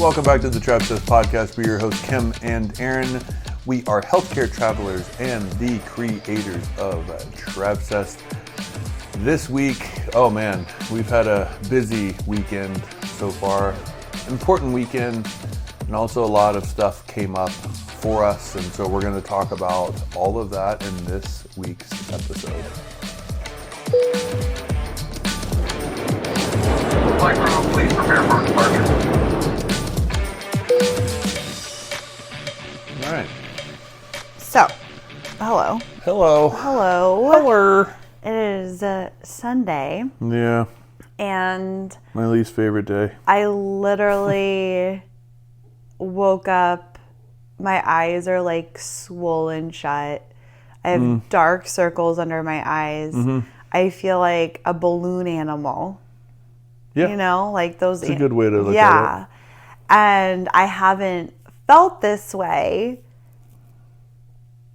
Welcome back to the Travsessed podcast. We're your hosts, Kim and Aaron. We are healthcare travelers and the creators of Travsessed. This week, oh man, we've had a busy weekend so far. Important weekend, and also a lot of stuff came up for us, and so we're going to talk about all of that in this week's episode. Flight crew, please prepare for departure. All right. So, hello. Hello. Hello. Hello. It is Sunday, Yeah, and my least favorite day. I literally woke up, my eyes are like swollen shut. I have dark circles under my eyes. I feel like a balloon animal. Yeah. You know, like those. It's a good way to look at it. Yeah. And I haven't felt this way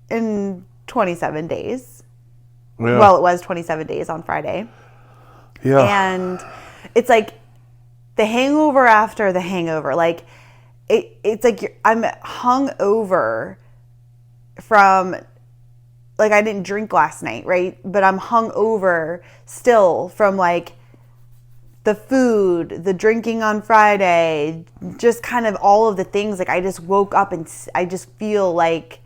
in 27 days. Yeah. Well, it was 27 days on Friday. Yeah. And it's like the hangover after the hangover. Like, it's like I'm hungover from, like, I didn't drink last night, right? But I'm hungover still from, like, the food, the drinking on Friday, just kind of all of the things. Like, I just woke up and I just feel like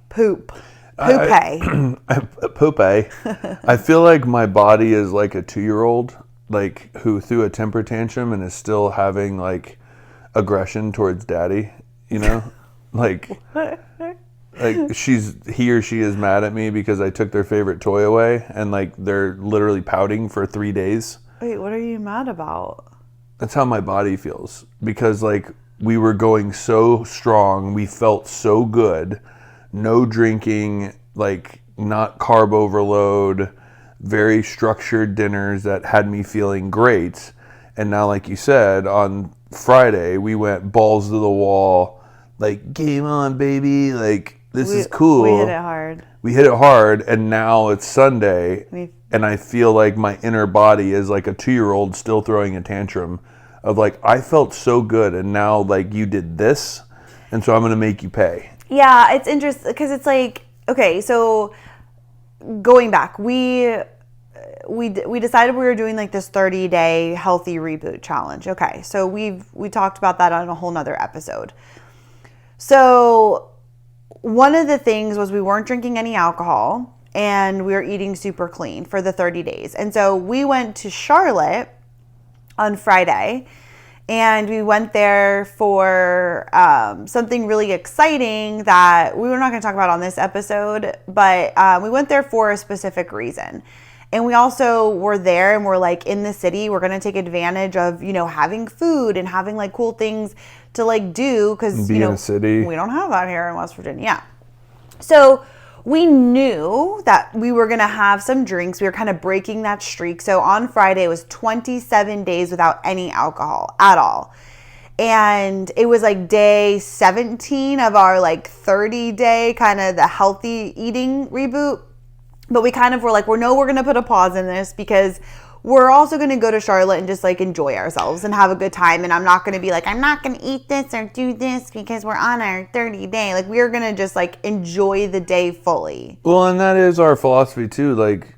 poop. Poop. I feel like my body is like a 2-year-old, like, who threw a temper tantrum and is still having, like, aggression towards daddy, you know? like he or she is mad at me because I took their favorite toy away, and, like, they're literally pouting for 3 days. Wait, what are you mad about? That's how my body feels, because, like, we were going so strong, we felt so good, no drinking, like, not carb overload, very structured dinners that had me feeling great. And now, like you said, on Friday we went balls to the wall, like, game on, baby, like, this is cool. We hit it hard. And now it's Sunday, and I feel like my inner body is like a 2-year-old still throwing a tantrum of, like, I felt so good, and now, like, you did this, and so I'm going to make you pay. Yeah, it's interesting because it's like, okay, so going back, we decided we were doing, like, this 30-day healthy reboot challenge. Okay, so we talked about that on a whole nother episode. So one of the things was we weren't drinking any alcohol, and we were eating super clean for the 30 days. And so we went to Charlotte on Friday, and we went there for something really exciting that we were not going to talk about on this episode, but we went there for a specific reason. And we also were there, and we're, like, in the city. We're going to take advantage of, you know, having food and having, like, cool things to, like, do, because, you know, in a city. We don't have that here in West Virginia. Yeah. So we knew that we were going to have some drinks. We were kind of breaking that streak. So on Friday, it was 27 days without any alcohol at all. And it was, like, day 17 of our, like, 30-day kind of the healthy eating reboot. But we kind of were like, we're going to put a pause in this because we're also going to go to Charlotte and just, like, enjoy ourselves and have a good time. And I'm not going to be like, I'm not going to eat this or do this because we're on our 30-day. Like, we're going to just, like, enjoy the day fully. Well, and that is our philosophy too. Like,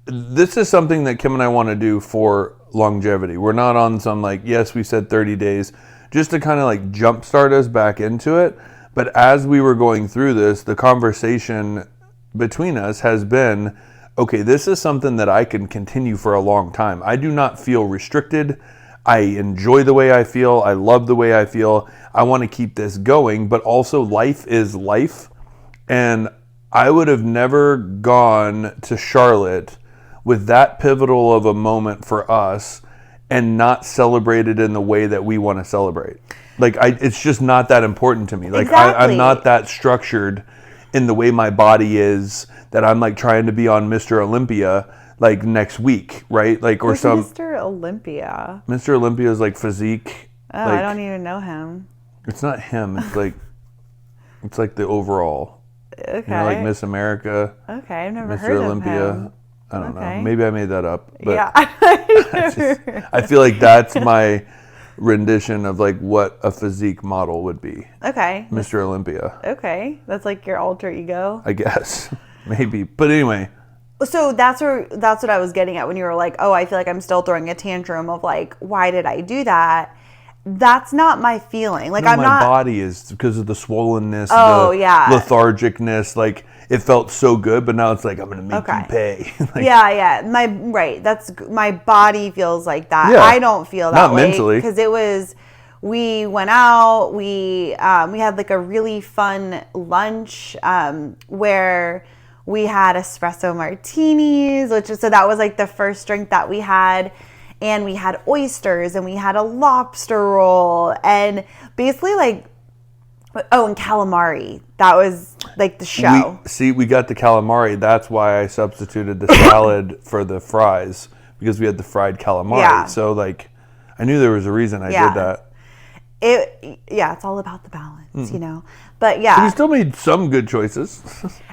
this is something that Kim and I want to do for longevity. We're not on some, like, yes, we said 30 days, just to kind of, like, jumpstart us back into it. But as we were going through this, the conversation between us has been, okay, this is something that I can continue for a long time. I do not feel restricted. I enjoy the way I feel. I love the way I feel. I want to keep this going, but also life is life. And I would have never gone to Charlotte with that pivotal of a moment for us and not celebrated in the way that we want to celebrate. Like, it's just not that important to me. Like, exactly. I'm not that structured in the way my body is that I'm, like, trying to be on Mr. Olympia, like, next week, right? Like, or Who's some Mr. Olympia. Mr. Olympia is, like, physique. Oh, like, I don't even know him. It's not him. It's like the overall. Okay. You know, like Miss America. Okay, I've never Mr. heard Olympia. of him. I don't know. Maybe I made that up. But yeah. I feel like that's my rendition of like what a physique model would be. Okay. Mr. Olympia. Okay. That's like your alter ego. I guess. Maybe. But anyway. So that's what I was getting at when you were like, oh, I feel like I'm still throwing a tantrum of like, why did I do that? That's not my feeling. Like, No, I'm my not. body is because of the swollenness, Oh, the yeah. lethargicness. Like, it felt so good, but now it's like, I'm going to make Okay. you pay. Like, Yeah. My body feels like that. Yeah. I don't feel that Not way. mentally. Because we went out, we had like a really fun lunch where we had espresso martinis, so that was like the first drink that we had. And we had oysters and we had a lobster roll and basically like, and calamari. That was like the show. We got the calamari. That's why I substituted the salad for the fries, because we had the fried calamari. Yeah. So like, I knew there was a reason I did that. It's all about the balance, you know. But yeah, We still made some good choices.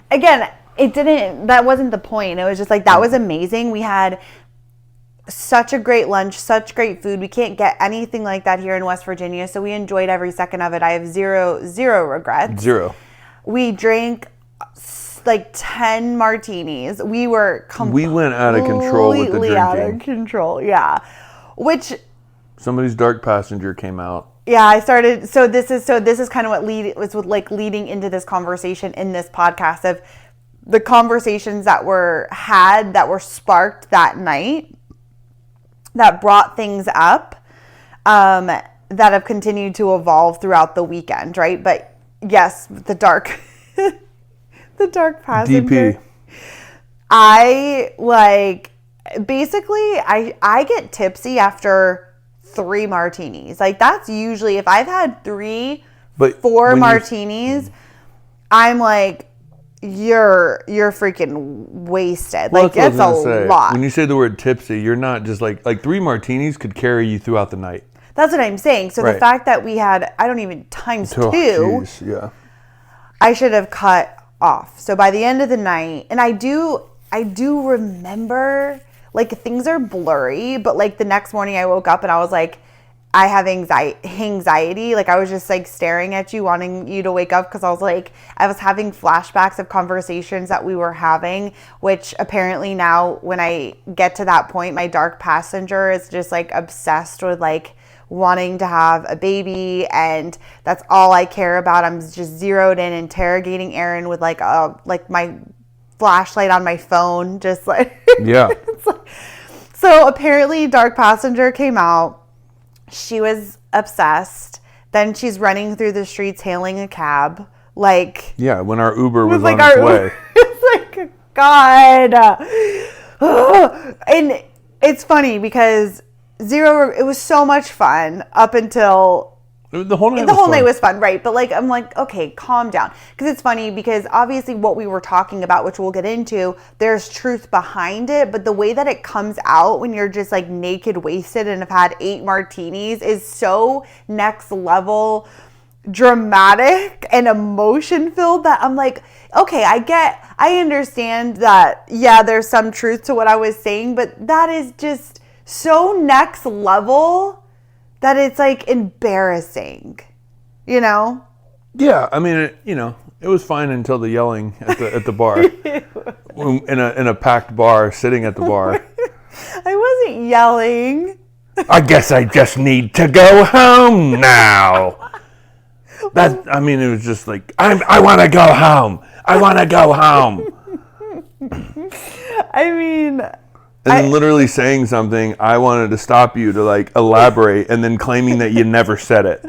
again, that wasn't the point. It was just like, that was amazing. We had such a great lunch, such great food. We can't get anything like that here in West Virginia, so we enjoyed every second of it. I have zero regrets. Zero. We drank like 10 martinis. We were We went out of control with the completely out of drinking. control. Yeah. Which, Somebody's dark passenger came out. yeah, I started. So this is kind of what was leading into this conversation in this podcast of the conversations that were sparked that night, that brought things up, that have continued to evolve throughout the weekend, right? But yes, the dark passenger. DP. I get tipsy after 3 martinis. Like, that's usually, if I've had 4 martinis, I'm like, you're freaking wasted. Well, like, that's it's what I was gonna a say. lot. When you say the word tipsy, you're not just like 3 martinis could carry you throughout the night. That's what I'm saying. So Right. the fact that we had, I don't even, times 2, geez, yeah. I should have cut off. So by the end of the night, and I do remember, like, things are blurry, but like the next morning I woke up and I was like, I have anxiety. Like, I was just like staring at you, wanting you to wake up, because I was having flashbacks of conversations that we were having, which apparently now when I get to that point, my dark passenger is just like obsessed with like wanting to have a baby, and that's all I care about. I'm just zeroed in, interrogating Aaron with like my flashlight on my phone, just like Yeah. So apparently dark passenger came out. She was obsessed. Then she's running through the streets hailing a cab. Like, Yeah, when our Uber was like on its way. it's like, God. And it's funny because it was so much fun up until The whole night night was fun, right? But like, I'm like, okay, calm down. Because it's funny because obviously what we were talking about, which we'll get into, there's truth behind it. But the way that it comes out when you're just like naked, wasted, and have had 8 martinis is so next level dramatic and emotion filled that I'm like, okay, I understand that, yeah, there's some truth to what I was saying, but that is just so next level that it's like embarrassing, you know? Yeah, I mean, it was fine until the yelling at the bar. in a packed bar, sitting at the bar. I wasn't yelling. I guess I just need to go home now. It was just like, I want to go home. I want to go home. I mean, And then literally saying something, I wanted to stop you to like elaborate, and then claiming that you never said it.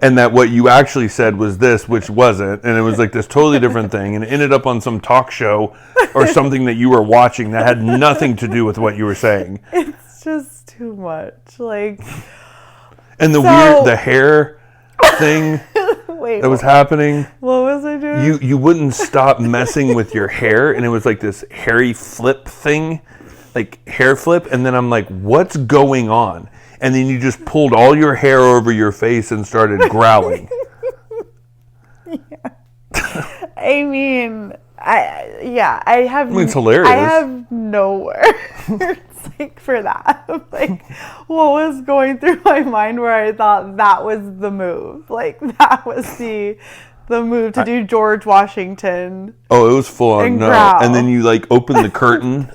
And that what you actually said was this, which wasn't. And it was like this totally different thing. And it ended up on some talk show or something that you were watching that had nothing to do with what you were saying. it's just too much. Like, And the hair thing wait, that was happening. what was I doing? You wouldn't stop messing with your hair. And it was like this hairy flip thing. Like hair flip, and then I'm like, what's going on? And then you just pulled all your hair over your face and started growling. I mean, I have. I mean, it's hilarious. I have no words. like for that. Like, what was going through my mind where I thought that was the move? Like, that was the move to do George Washington. Oh, it was full on. And No. growl. And then you like opened the curtain.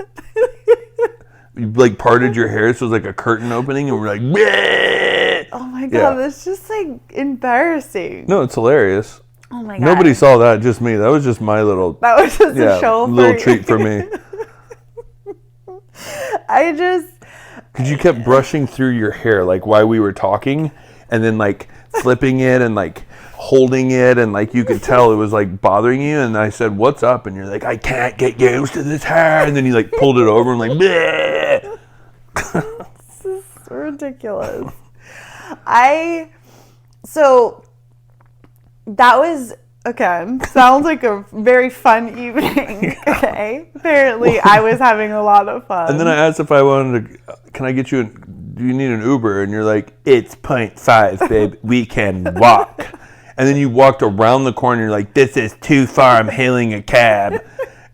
You like parted your hair, so it was like a curtain opening, and we're like, bleh! Oh my Yeah. God, that's just like embarrassing. No, it's hilarious. Oh my God. Nobody saw that, just me. That was just my little, That was just a show for little you. treat for me. I just, Because you kept brushing through your hair, like while we were talking, and then like flipping it and like holding it, and like you could tell it was like bothering you. And I said, "What's up?" And you're like, "I can't get used to this hair." And then you like pulled it over and like, bleh. this is ridiculous. So that was, okay, sounds like a very fun evening. Okay. Apparently I was having a lot of fun. And then I asked if I wanted to, can I get you, do you need an Uber? And you're like, it's 0.5, babe. We can walk. And then you walked around the corner. You're like, this is too far. I'm hailing a cab.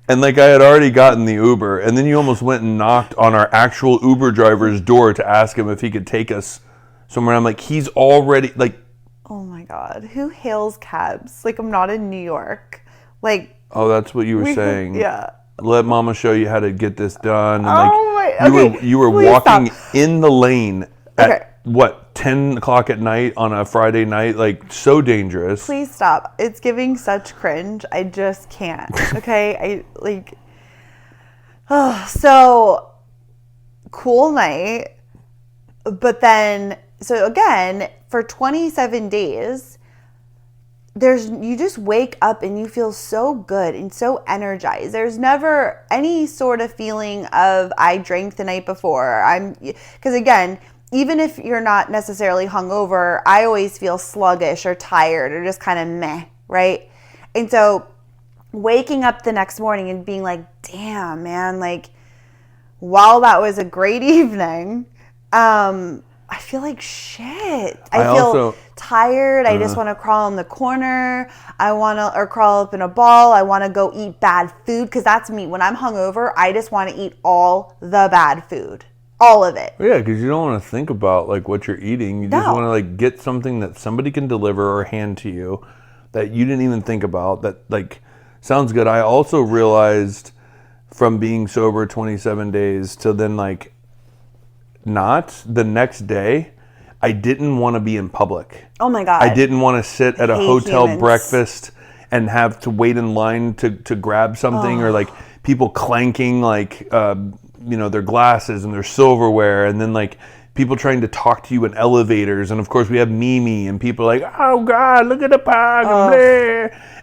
And like I had already gotten the Uber. And then you almost went and knocked on our actual Uber driver's door to ask him if he could take us somewhere. I'm like, he's already like. Oh my God. Who hails cabs? Like, I'm not in New York. Like. Oh, that's what you were saying. Yeah. Let Mama show you how to get this done. And you were please walking stop. in the lane at Okay. what, 10 o'clock at night on a Friday night, like so dangerous. Please stop. It's giving such cringe. I just can't. Okay? So cool night. But then, so again, for 27 days, you just wake up and you feel so good and so energized. There's never any sort of feeling of I drank the night before. Because again, even if you're not necessarily hungover, I always feel sluggish or tired or just kind of meh, right? And so waking up the next morning and being like, damn, man, like, while that was a great evening, I feel like shit. I feel tired. I just want to crawl in the corner. Or crawl up in a ball. I want to go eat bad food, because that's me. When I'm hungover, I just want to eat all the bad food. All of it. Yeah, because you don't want to think about like what you're eating. You just want to like get something that somebody can deliver or hand to you that you didn't even think about. That like sounds good. I also realized from being sober 27 days to then like not the next day, I didn't want to be in public. Oh my God. I didn't want to sit at a hotel humans. breakfast and have to wait in line to grab something, or like people clanking like their glasses and their silverware, and then like people trying to talk to you in elevators, and of course we have Mimi and people like, oh God, look at the pug,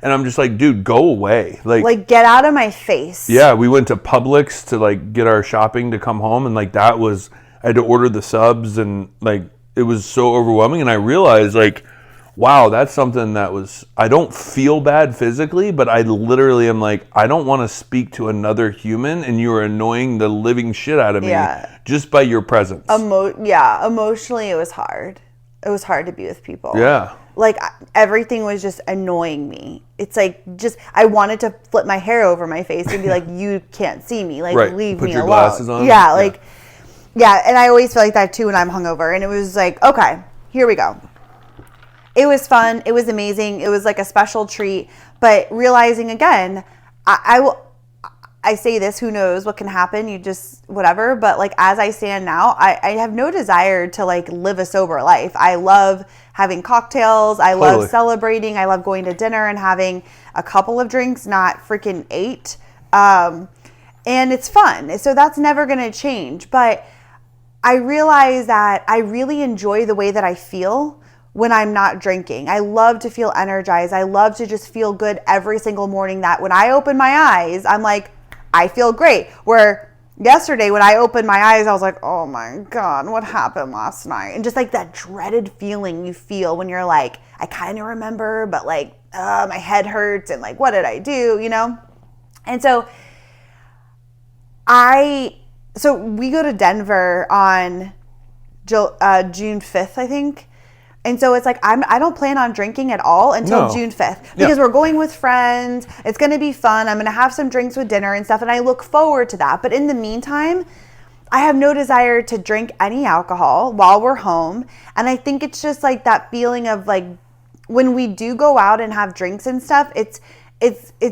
and I'm just like, dude, go away, like get out of my face. Yeah, we went to Publix to like get our shopping to come home, and like that was, I had to order the subs, and like it was so overwhelming, and I realized like, wow, that's something that was, I don't feel bad physically, but I literally am like, I don't want to speak to another human, and you are annoying the living shit out of me just by your presence. Emotionally it was hard. It was hard to be with people. Yeah. Like everything was just annoying me. It's like I wanted to flip my hair over my face and be like, you can't see me. Like, leave Put me your alone. glasses on. Yeah, like, yeah, and I always feel like that too when I'm hungover. And it was like, okay, here we go. It was fun. It was amazing. It was like a special treat. But realizing again, I say this, who knows what can happen, you just, whatever. But like, as I stand now, I have no desire to like live a sober life. I love having cocktails. I love celebrating. I love going to dinner and having a couple of drinks, not freaking 8. And it's fun. So that's never going to change. But I realize that I really enjoy the way that I feel when I'm not drinking. I love to feel energized. I love to just feel good every single morning, that when I open my eyes, I'm like, I feel great. Where yesterday when I opened my eyes, I was like, oh my God, what happened last night? And just like that dreaded feeling you feel when you're like, I kind of remember, but like, my head hurts, and like, what did I do, And so we go to Denver on June 5th, I think. And so it's like, I don't plan on drinking at all until June 5th, because we're going with friends. It's going to be fun. I'm going to have some drinks with dinner and stuff, and I look forward to that. But in the meantime, I have no desire to drink any alcohol while we're home. And I think it's just like that feeling of like when we do go out and have drinks and stuff, it's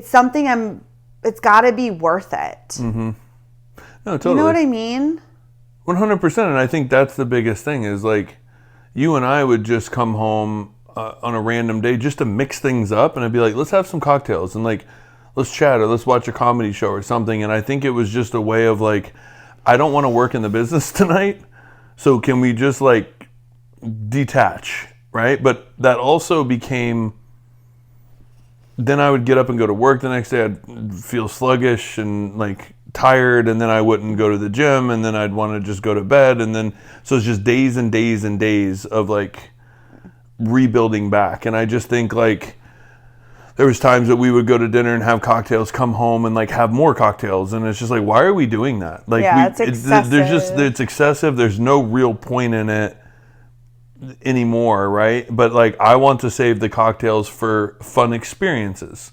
something it's got to be worth it. Mm-hmm. No, totally. You know what I mean? 100%. And I think that's the biggest thing is like you and I would just come home on a random day just to mix things up. And I'd be like, let's have some cocktails and like, let's chat or let's watch a comedy show or something. And I think it was just a way of like, I don't want to work in the business tonight. So can we just like detach, right? But that also became, then I would get up and go to work the next day. I'd feel sluggish and like tired. And then I wouldn't go to the gym. And then I'd want to just go to bed. And then, so it's just days and days and days of like rebuilding back. And I just think like, there was times that we would go to dinner and have cocktails, come home and like have more cocktails. And it's just like, why are we doing that? Like, yeah, it's excessive. It's excessive. There's no real point in it anymore, right? But like, I want to save the cocktails for fun experiences,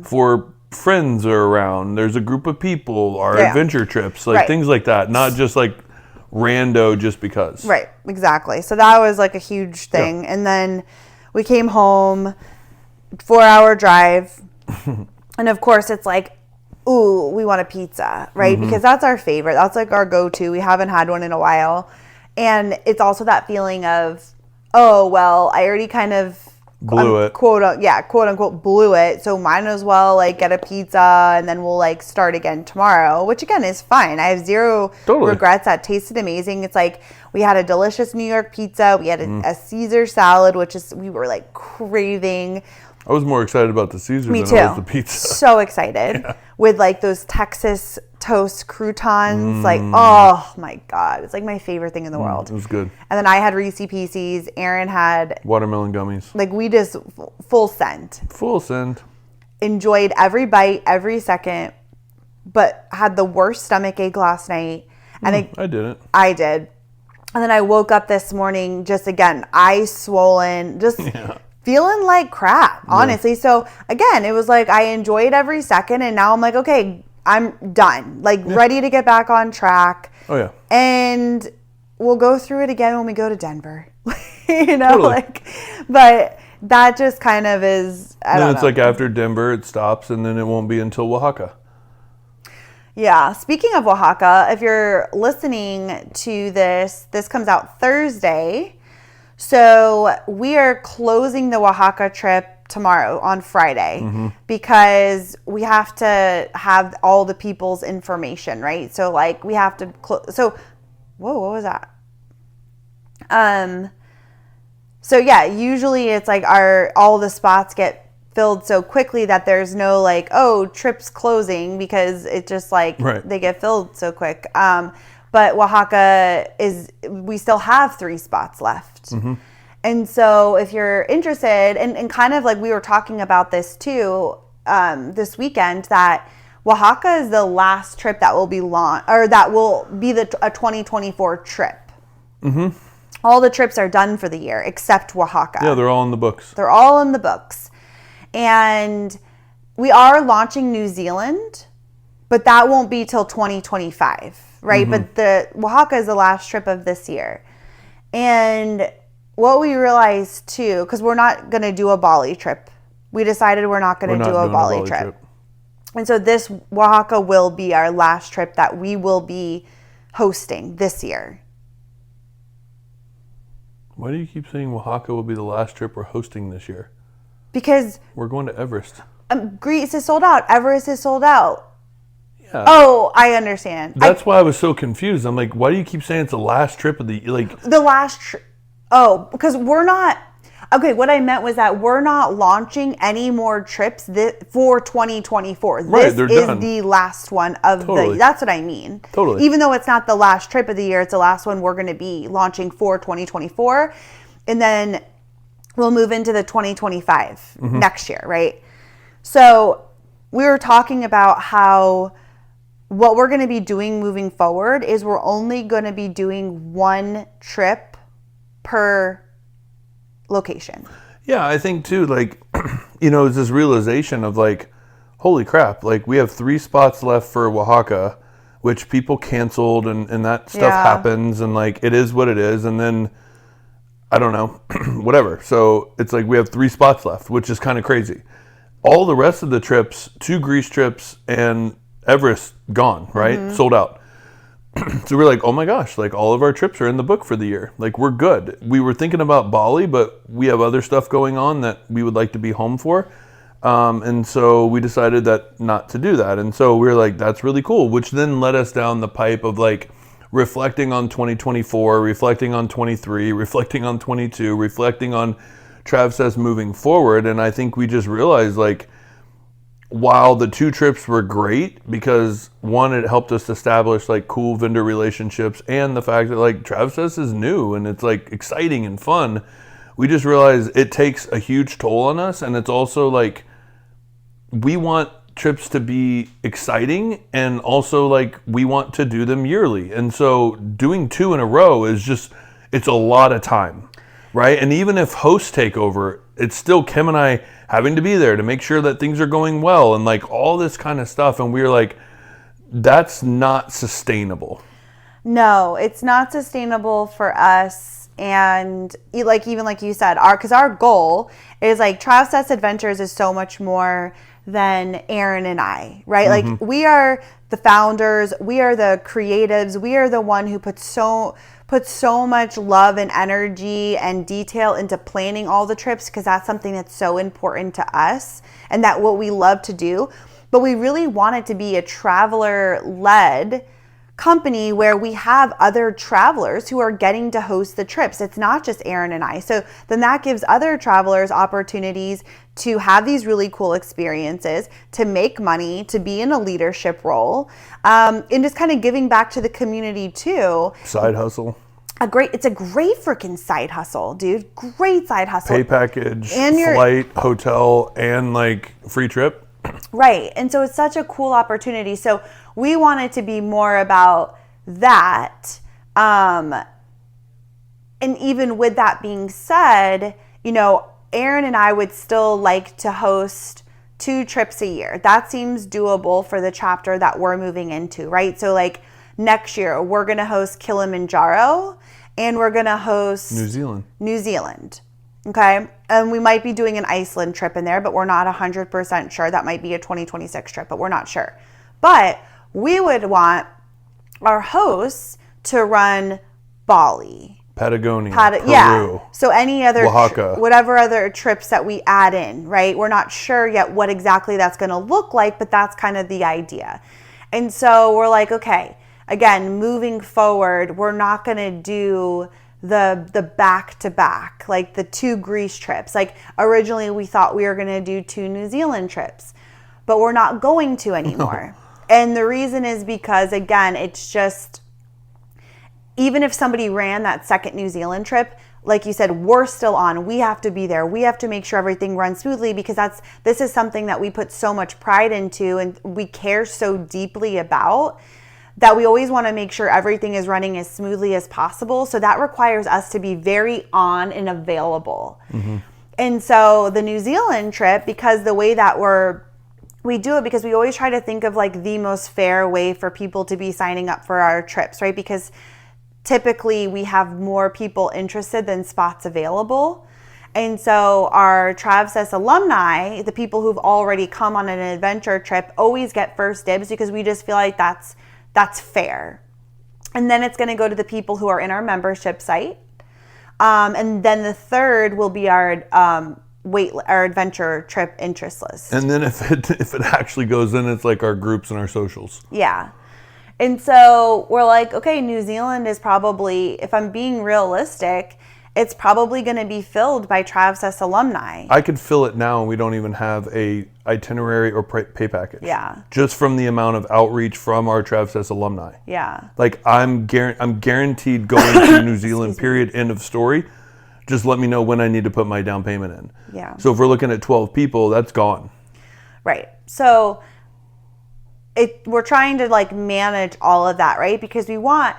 for friends are around. There's a group of people, our adventure trips, like things like that. Not just like rando just because. Right, exactly. So that was like a huge thing. Yeah. And then we came home, 4-hour drive. And of course it's like, ooh, we want a pizza, right? Because that's our favorite. That's like our go-to. We haven't had one in a while. And it's also that feeling of, oh, well, I already kind of blew it. Quote unquote blew it. So might as well like get a pizza and then we'll like start again tomorrow, which again is fine. I have zero regrets. That tasted amazing. It's like we had a delicious New York pizza. We had a Caesar salad, which is we were like craving. I was more excited about the Caesar than I was the pizza. So excited with like those Texas toast croutons. Like, oh my God. It's like my favorite thing in the world. It was good. And then I had Reese's Pieces. Aaron had watermelon gummies. Like we just full send. Full send. Enjoyed every bite, every second, but had the worst stomach ache last night. And I didn't. I did. And then I woke up this morning just again, eyes swollen, just feeling like crap, honestly. So again, it was like I enjoyed every second and now I'm like, okay, I'm done. Like ready to get back on track. Oh yeah. And we'll go through it again when we go to Denver. You know, like, but that just kind of is, I don't know. It's like after Denver, it stops and then it won't be until Oaxaca. Yeah. Speaking of Oaxaca, if you're listening to this comes out Thursday. So we are closing the Oaxaca trip tomorrow on Friday because we have to have all the people's information, right? So like we have to whoa, what was that? So yeah, usually it's like all the spots get filled so quickly that there's no like, oh, trip's closing because it just like they get filled so quick. But Oaxaca we still have 3 spots left. And so if you're interested, and kind of like we were talking about this too, this weekend, that Oaxaca is the last trip that will be that will be a 2024 trip. All the trips are done for the year except Oaxaca. Yeah, they're all in the books. They're all in the books. And we are launching New Zealand, but that won't be till 2025, right? But the Oaxaca is the last trip of this year. And what we realized too, because we're not going to do a Bali trip. We decided we're not going to do a Bali trip. And so this Oaxaca will be our last trip that we will be hosting this year. Why do you keep saying Oaxaca will be the last trip we're hosting this year? Because we're going to Everest. Greece is sold out. Everest is sold out. Yeah. Oh, I understand. That's why I was so confused. I'm like, why do you keep saying it's the last trip of the last trip? Oh, because we're not. Okay, what I meant was that we're not launching any more trips for 2024. This is done. The last one of the. That's what I mean. Totally. Even though it's not the last trip of the year, it's the last one we're going to be launching for 2024, and then we'll move into the 2025 next year, right? So we were talking about how what we're going to be doing moving forward is we're only going to be doing one trip per location. Yeah, I think too, like, it's this realization of like, holy crap, like we have 3 spots left for Oaxaca. which people canceled and that stuff Yeah. happens and like it is what it is. And then that stuff happens and like it is what it is. And then I don't know, whatever. So it's like we have 3 spots left, which is kind of crazy. All the rest of the trips, 2 Greece trips and Everest gone, right? Sold out. So we're like, oh my gosh, like all of our trips are in the book for the year. Like we're good. We were thinking about Bali, but we have other stuff going on that we would like to be home for. And so we decided that not to do that. And so we were like, that's really cool, which then led us down the pipe of like reflecting on 2024, reflecting on 23, reflecting on 22, reflecting on Travsessed moving forward. And I think we just realized like, while the 2 trips were great because one, it helped us establish like cool vendor relationships and the fact that like Travsessed is new and it's like exciting and fun. We just realized it takes a huge toll on us. And it's also like, we want trips to be exciting and also like we want to do them yearly. And so doing 2 in a row is just, it's a lot of time, right? And even if hosts take over, it's still Kim and I having to be there to make sure that things are going well and like all this kind of stuff. And we're like, that's not sustainable. No, it's not sustainable for us. And like, even like you said, because our goal is like Travsessed Adventures is so much more than Aaron and I, right? Like we are the founders, we are the creatives, we are the one who puts so much love and energy and detail into planning all the trips because that's something that's so important to us and that what we love to do. But we really want it to be a traveler-led company where we have other travelers who are getting to host the trips. It's not just Aaron and I. So then that gives other travelers opportunities to have these really cool experiences, to make money, to be in a leadership role, and just kind of giving back to the community too. Side hustle. It's a great freaking side hustle, dude. Great side hustle. Pay package, And flight, hotel, and like free trip. Right. And so it's such a cool opportunity. So we want it to be more about that. And even with that being said, you know, Aaron and I would still like to host 2 trips a year. That seems doable for the chapter that we're moving into, right? So like next year, we're going to host Kilimanjaro and we're going to host New Zealand. Okay. And we might be doing an Iceland trip in there, but we're not 100% sure. That might be a 2026 trip, but we're not sure. But we would want our hosts to run Bali, Patagonia, Peru, yeah. So any other, Oaxaca. whatever other trips that we add in, right? We're not sure yet what exactly that's going to look like, but that's kind of the idea. And so we're like, okay, again, moving forward, we're not going to do the back-to-back, like the 2 Greece trips. Like originally we thought we were going to do 2 New Zealand trips, but we're not going to anymore. And the reason is because, again, it's just, even if somebody ran that second New Zealand trip, like you said, we're still on. We have to be there. We have to make sure everything runs smoothly because this is something that we put so much pride into and we care so deeply about, that we always want to make sure everything is running as smoothly as possible. So that requires us to be very on and available. And so the New Zealand trip, because the way that we do it, because we always try to think of like the most fair way for people to be signing up for our trips, right? Because typically we have more people interested than spots available. And so our Travsessed alumni, the people who've already come on an adventure trip, always get first dibs because we just feel like that's fair. And then it's going to go to the people who are in our membership site. And then the third will be our adventure trip interest list. And then if it actually goes in, it's like our groups and our socials. Yeah. And so we're like, okay, New Zealand is probably, if I'm being realistic, it's probably going to be filled by Travsessed alumni. I could fill it now and we don't even have a itinerary or pay package. Yeah. Just from the amount of outreach from our Travsessed alumni. Yeah. Like I'm guaranteed going to New Zealand, period, end of story. Just let me know when I need to put my down payment in. Yeah. So if we're looking at 12 people, that's gone. Right. So we're trying to like manage all of that, right? Because we want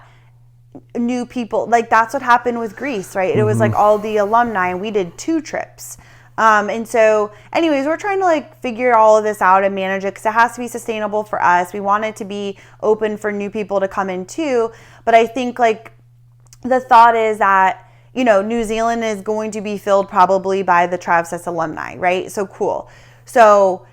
new people. Like that's what happened with Greece, right? It was like all the alumni, and we did 2 trips. And so anyways, we're trying to like figure all of this out and manage it because it has to be sustainable for us. We want it to be open for new people to come in too. But I think like the thought is that, you know, New Zealand is going to be filled probably by the Travsessed alumni, right? So cool. So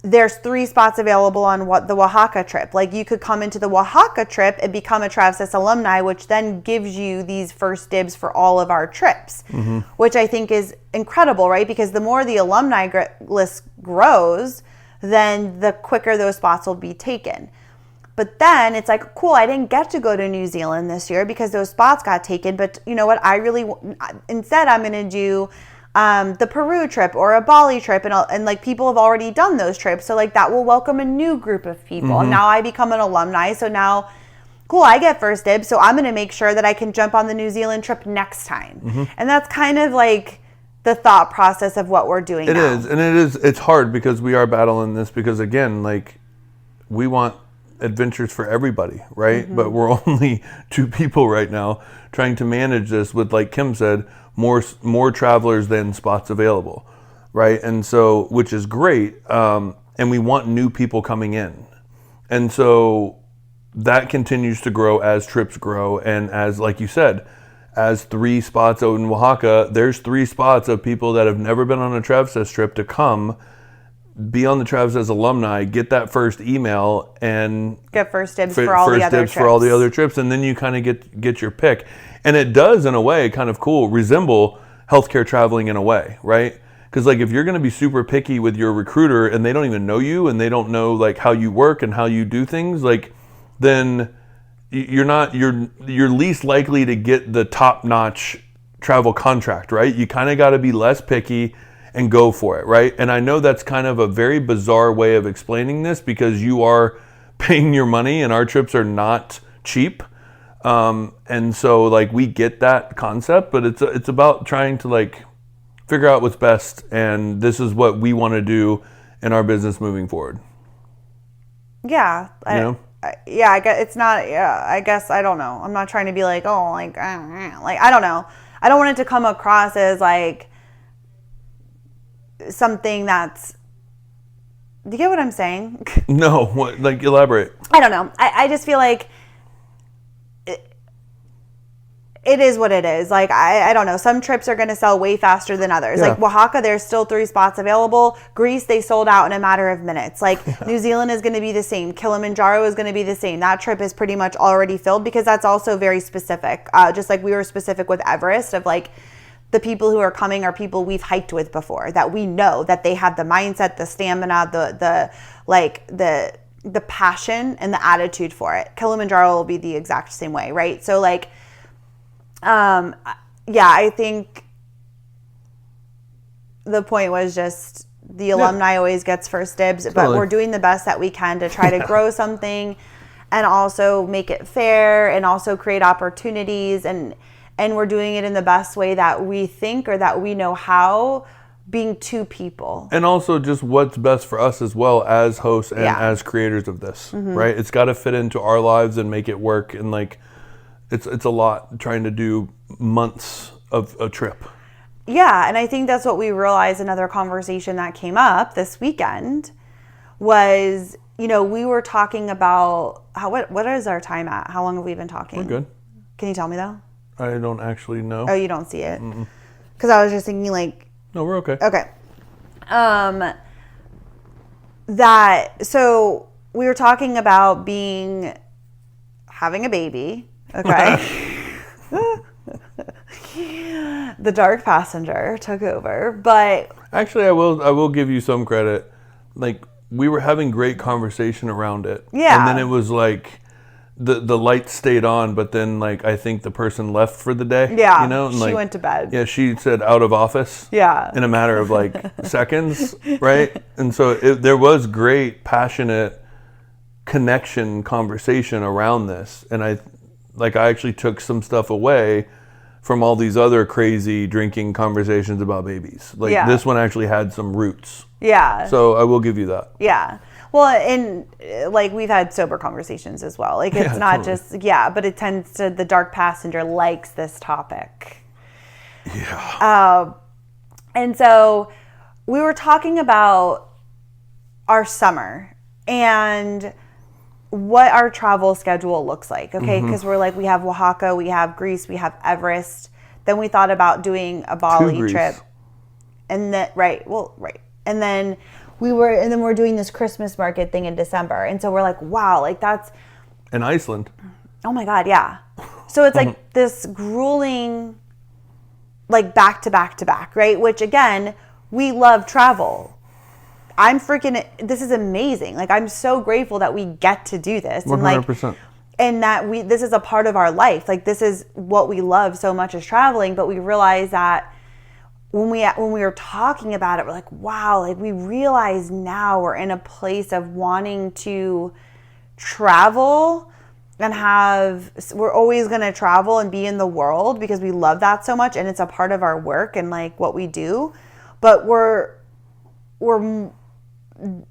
there's 3 spots available on the Oaxaca trip. Like you could come into the Oaxaca trip and become a Travsessed alumni, which then gives you these first dibs for all of our trips, which I think is incredible, right? Because the more the alumni list grows, then the quicker those spots will be taken. But then it's like, cool, I didn't get to go to New Zealand this year because those spots got taken. But you know what? Instead, I'm going to do the Peru trip or a Bali trip, and like people have already done those trips, so like that will welcome a new group of people. And now I become an alumni, so now cool, I get first dibs, so I'm going to make sure that I can jump on the New Zealand trip next time. And that's kind of like the thought process of what we're doing now. It is, it's hard because we are battling this because again, like we want adventures for everybody, right? But we're only 2 people right now trying to manage this with, like Kim said, more travelers than spots available, right? And so, which is great, and we want new people coming in, and so that continues to grow as trips grow, and as like you said, as 3 spots out in Oaxaca, there's 3 spots of people that have never been on a Travsessed trip to come be on the Travsessed alumni, get that first email, and get first dibs for all the other trips, and then you kind of get your pick. And it does, in a way, kind of cool, resemble healthcare traveling in a way, right? Because like if you're going to be super picky with your recruiter and they don't even know you and they don't know like how you work and how you do things, like then you're least likely to get the top-notch travel contract, right? You kind of got to be less picky and go for it, right? And I know that's kind of a very bizarre way of explaining this because you are paying your money and our trips are not cheap. And so like we get that concept, but it's about trying to like figure out what's best, and this is what we want to do in our business moving forward. Yeah. I guess it's not, I guess, I don't know. I'm not trying to be like, oh, like, I don't know. I don't want it to come across as like something that's, do you get what I'm saying? No, what, like elaborate. I don't know. I just feel like it is what it is. Like, I don't know. Some trips are going to sell way faster than others. Yeah. Like Oaxaca, there's still 3 spots available. Greece, they sold out in a matter of minutes. Like New Zealand is going to be the same. Kilimanjaro is going to be the same. That trip is pretty much already filled because that's also very specific. Just like we were specific with Everest of like the people who are coming are people we've hiked with before that we know that they have the mindset, the stamina, the passion and the attitude for it. Kilimanjaro will be the exact same way, right? So like, I think the point was just the alumni always gets first dibs, but we're doing the best that we can to try to grow something and also make it fair and also create opportunities, and we're doing it in the best way that we think or that we know how, being 2 people. And also just what's best for us as well as hosts and as creators of this, right? It's got to fit into our lives and make it work, and like it's a lot trying to do months of a trip. Yeah, and I think that's what we realized. Another conversation that came up this weekend was, you know, we were talking about what is our time at? How long have we been talking? We're good. Can you tell me though? I don't actually know. Oh, you don't see it? Because I was just thinking like... No, we're okay. Okay. So we were talking about having a baby. Okay. The dark passenger took over, but actually I will give you some credit. Like we were having great conversation around it. Yeah. And then it was like the lights stayed on, but then like I think the person left for the day. Yeah. You know? And she went to bed. Yeah, she said out of office. Yeah. In a matter of like seconds, right? And so there was great passionate connection conversation around this, and I actually took some stuff away from all these other crazy drinking conversations about babies. Like this one actually had some roots. Yeah. So I will give you that. Yeah. Well, and like we've had sober conversations as well. Like it's not totally. just, but it tends to, the dark passenger likes this topic. Yeah. And so we were talking about our summer and what our travel schedule looks like, okay? Because we're like, we have Oaxaca, we have Greece, we have Everest. Then we thought about doing a Bali trip. And then, right. And then we're doing this Christmas market thing in December. And so we're like, wow, like that's... In Iceland. Oh my God, yeah. So it's like this grueling, like back to back to back, right? Which again, we love travel. This is amazing. Like I'm so grateful that we get to do this. 100%. And that this is a part of our life. Like this is what we love so much is traveling. But we realize that when we were talking about it, we're like, wow, like we realize now we're in a place of wanting to travel and we're always going to travel and be in the world because we love that so much. And it's a part of our work and like what we do. But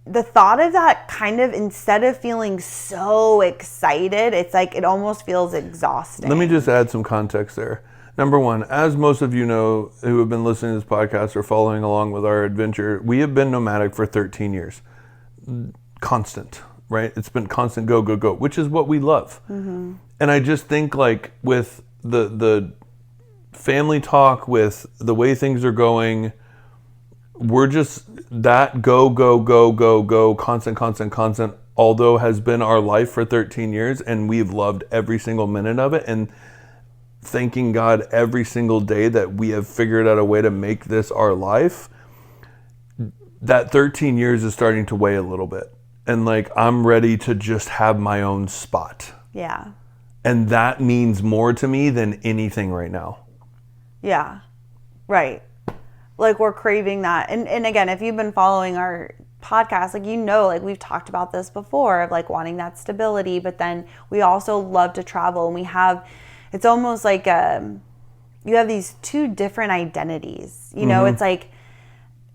the thought of that kind of, instead of feeling so excited, it's like it almost feels exhausting. Let me just add some context there. Number one, as most of you know who have been listening to this podcast or following along with our adventure, we have been nomadic for 13 years. Constant, right? It's been constant go, go, go, which is what we love. Mm-hmm. And I just think like with the family talk, with the way things are going, we're just that go, go, go, go, go, constant, although has been our life for 13 years and we've loved every single minute of it and thanking God every single day that we have figured out a way to make this our life. That 13 years is starting to weigh a little bit. And like, I'm ready to just have my own spot. Yeah. And that means more to me than anything right now. Yeah. Right. Like we're craving that. And again, if you've been following our podcast, like, you know, like we've talked about this before of like wanting that stability, but then we also love to travel and it's almost like, you have these two different identities, you know, It's like,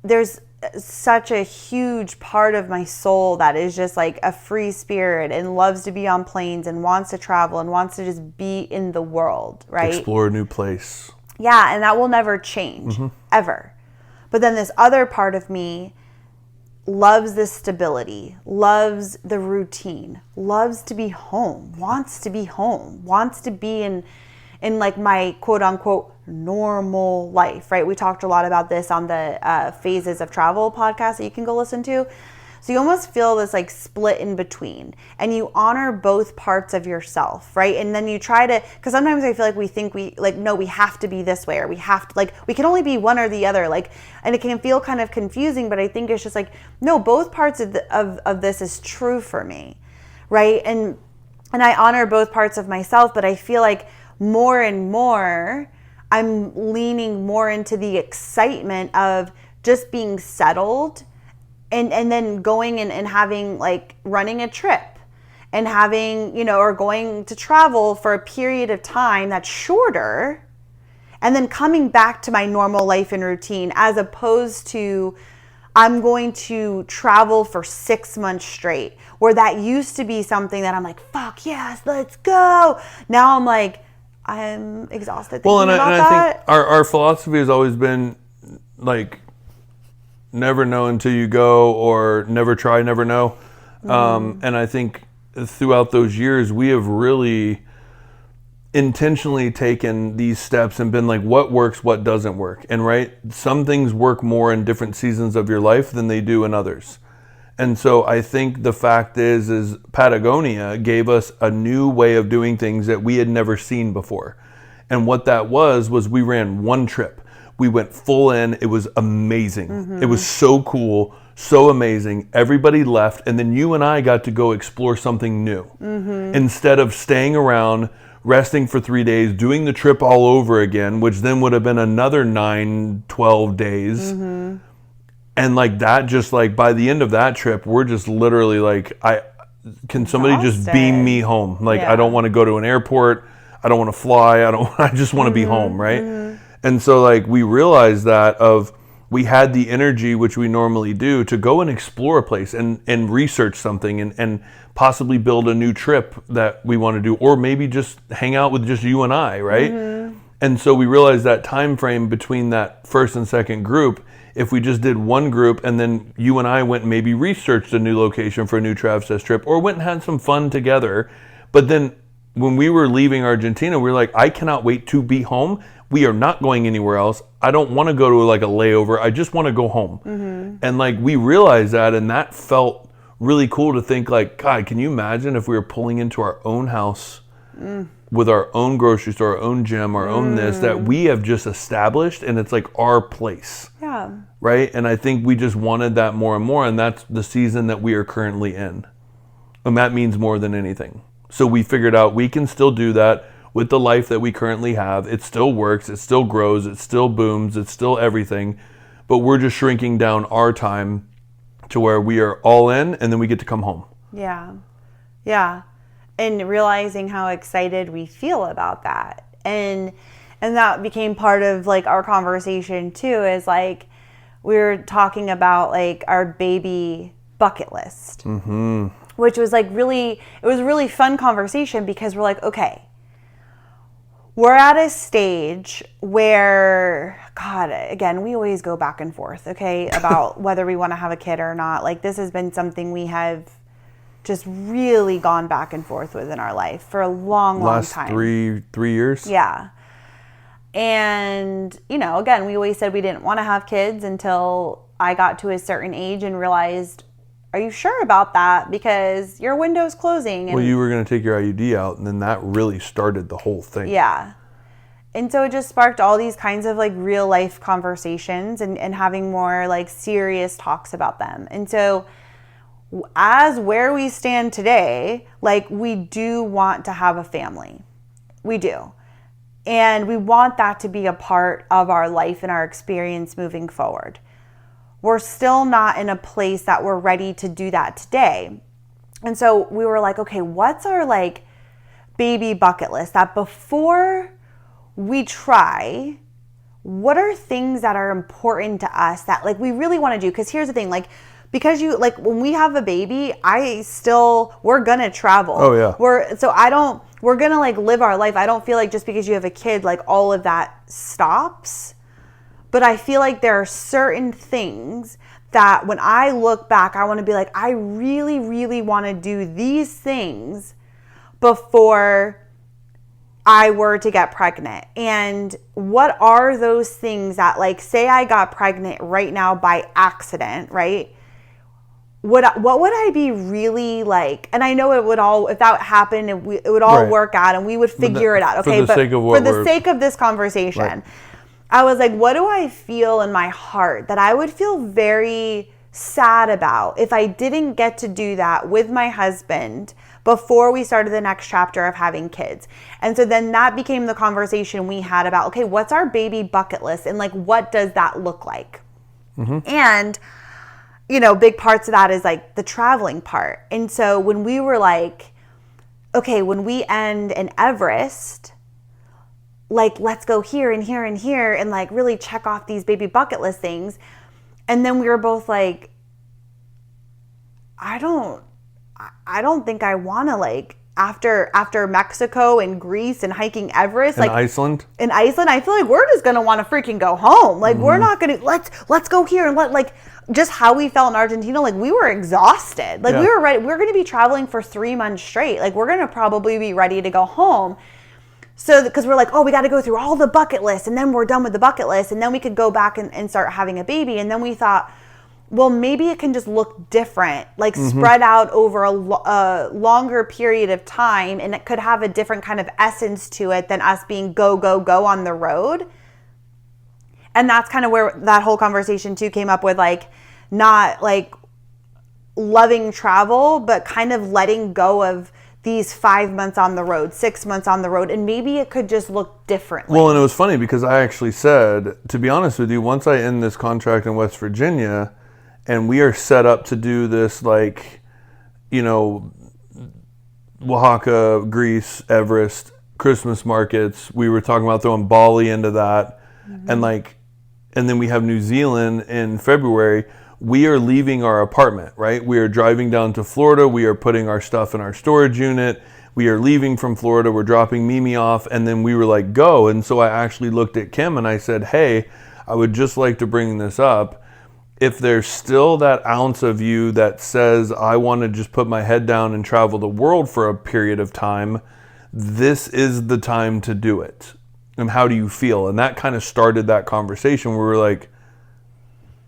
there's such a huge part of my soul that is just like a free spirit and loves to be on planes and wants to travel and wants to just be in the world, right? Explore a new place. Yeah, and that will never change, ever. But then this other part of me loves this stability, loves the routine, loves to be home, wants to be in like my quote unquote normal life, right? We talked a lot about this on the Phases of Travel podcast that you can go listen to. So you almost feel this like split in between and you honor both parts of yourself, right? And then you try to, because sometimes I feel like we think no, we have to be this way or we have to, like, we can only be one or the other, like, and it can feel kind of confusing, but I think it's just like, no, both parts of this is true for me, right? And I honor both parts of myself, but I feel like more and more, I'm leaning more into the excitement of just being settled and then going and having like running a trip and having, you know, or going to travel for a period of time that's shorter and then coming back to my normal life and routine, as opposed to I'm going to travel for 6 months straight, where that used to be something that I'm like, fuck yes, let's go. Now I'm like, I'm exhausted thinking about that. I think our philosophy has always been like, never know until you go, or never try, never know. And I think throughout those years, we have really intentionally taken these steps and been like, what works, what doesn't work. And right, some things work more in different seasons of your life than they do in others. And so I think the fact is Patagonia gave us a new way of doing things that we had never seen before. And what that was we ran one trip. We went full in. It was amazing. It was so cool, so amazing. Everybody left, and then you and I got to go explore something new. Instead of staying around, resting for 3 days, doing the trip all over again, which then would have been another 9-12 days. And like that, just like by the end of that trip, we're just literally like, can somebody just beam me home? Like, I don't want to go to an airport. I don't want to fly. I just want to be home, right? And so like we realized that we had the energy, which we normally do, to go and explore a place and research something and possibly build a new trip that we want to do, or maybe just hang out with just you and I, right? And so we realized that time frame between that first and second group, if we just did one group and then you and I went and maybe researched a new location for a new Travsessed trip or went and had some fun together. But then when we were leaving Argentina, we were like, I cannot wait to be home. We are not going anywhere else. I don't want to go to like a layover. I just want to go home. And like we realized that, and that felt really cool to think like, God, can you imagine if we were pulling into our own house with our own grocery store, our own gym, our own this that we have just established, and it's like our place. Yeah. Right? And I think we just wanted that more and more, and that's the season that we are currently in. And that means more than anything. So we figured out we can still do that with the life that we currently have. It still works, it still grows, it still booms, it's still everything. But we're just shrinking down our time to where we are all in, and then we get to come home. Yeah. Yeah. And realizing how excited we feel about that. And that became part of like our conversation too, is like we were talking about like our baby bucket list. Which was like it was a really fun conversation because we're like, okay, we're at a stage where, God, again, we always go back and forth, okay, about whether we want to have a kid or not. Like this has been something we have just really gone back and forth with in our life for a long time. Last 3 years? Yeah. And, you know, again, we always said we didn't want to have kids until I got to a certain age and realized, are you sure about that? Because your window's closing. And well, you were going to take your IUD out, and then that really started the whole thing. Yeah. And so it just sparked all these kinds of like real life conversations and having more like serious talks about them. And so as where we stand today, like we do want to have a family. We do. And we want that to be a part of our life and our experience moving forward. We're still not in a place that we're ready to do that today. And so we were like, okay, what's our like baby bucket list that before we try, what are things that are important to us that like we really want to do? Because here's the thing, like, because you like when we have a baby, we're gonna travel. Oh yeah. We're gonna like live our life. I don't feel like just because you have a kid, like all of that stops. But I feel like there are certain things that when I look back, I want to be like, I really, really want to do these things before I were to get pregnant. And what are those things that, like, say I got pregnant right now by accident, right? What would I be really like? And I know it would all, if that happened, it would all Right. work out and we would figure it out. Okay, for the sake of this conversation, Right. I was like, what do I feel in my heart that I would feel very sad about if I didn't get to do that with my husband before we started the next chapter of having kids? And so then that became the conversation we had about, okay, what's our baby bucket list? And like, what does that look like? And, you know, big parts of that is like the traveling part. And so when we were like, okay, when we end in Everest, like, let's go here and here and here and like really check off these baby bucket list things. And then we were both like, I don't think I want to, like, after Mexico and Greece and hiking Everest, like Iceland. In Iceland, I feel like we're just gonna want to freaking go home. Like we're not gonna let's go here and like just how we felt in Argentina. Like we were exhausted. Like we were ready. We're gonna be traveling for 3 months straight. Like we're gonna probably be ready to go home. So, because we're like, oh, we got to go through all the bucket lists and then we're done with the bucket list and then we could go back and start having a baby. And then we thought, well, maybe it can just look different, like spread out over a longer period of time, and it could have a different kind of essence to it than us being go, go, go on the road. And that's kind of where that whole conversation too came up with, like, not like loving travel, but kind of letting go of these 5 months on the road, 6 months on the road, and maybe it could just look differently. Well, and it was funny because I actually said, to be honest with you, once I end this contract in West Virginia and we are set up to do this, like, you know, Oaxaca, Greece, Everest, Christmas markets, we were talking about throwing Bali into that, and like, and then we have New Zealand in February. We are leaving our apartment, right? We are driving down to Florida. We are putting our stuff in our storage unit. we are leaving from Florida, we're dropping Mimi off, and then we were like, go. And so I actually looked at Kim and I said, hey, I would just like to bring this up. If there's still that ounce of you that says, I want to just put my head down and travel the world for a period of time, this is the time to do it. And how do you feel? And that kind of started that conversation where we're like,